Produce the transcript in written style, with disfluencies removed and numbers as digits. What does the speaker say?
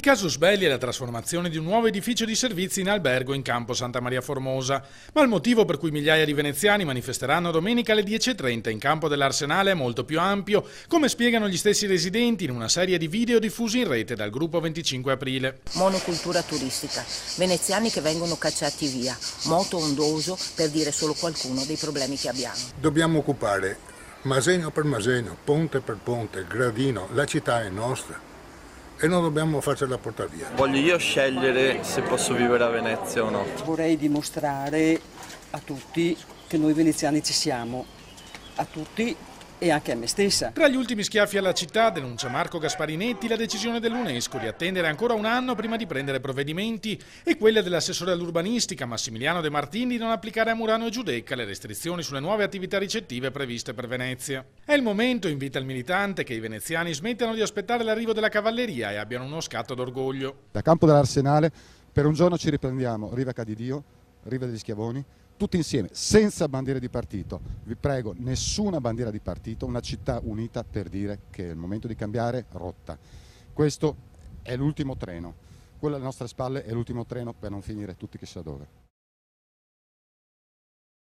casus belli è la trasformazione di un nuovo edificio di servizi in albergo in campo Santa Maria Formosa, ma il motivo per cui migliaia di veneziani manifesteranno domenica alle 10:30 in campo dell'Arsenale è molto più ampio, come spiegano gli stessi residenti in una serie di video diffusi in rete dal gruppo 25 aprile. Monocultura turistica, veneziani che vengono cacciati via, moto ondoso per dire solo qualcuno dei problemi che abbiamo. Dobbiamo occupare Maseno per Maseno, ponte per ponte, gradino, la città è nostra. E non dobbiamo farcela portare via. Voglio io scegliere se posso vivere a Venezia o no. Vorrei dimostrare a tutti che noi veneziani ci siamo, a tutti e anche a me stessa. Tra gli ultimi schiaffi alla città, denuncia Marco Gasparinetti, la decisione dell'UNESCO di attendere ancora un anno prima di prendere provvedimenti e quella dell'assessore all'urbanistica Massimiliano De Martini di non applicare a Murano e Giudecca le restrizioni sulle nuove attività ricettive previste per Venezia. È il momento, invita il militante, che i veneziani smettano di aspettare l'arrivo della cavalleria e abbiano uno scatto d'orgoglio. Da Campo dell'Arsenale per un giorno ci riprendiamo Riva Cadidio, Riva degli Schiavoni, tutti insieme, senza bandiere di partito. Vi prego, nessuna bandiera di partito, una città unita per dire che è il momento di cambiare rotta. Questo è l'ultimo treno, quello alle nostre spalle è l'ultimo treno per non finire tutti chissà dove.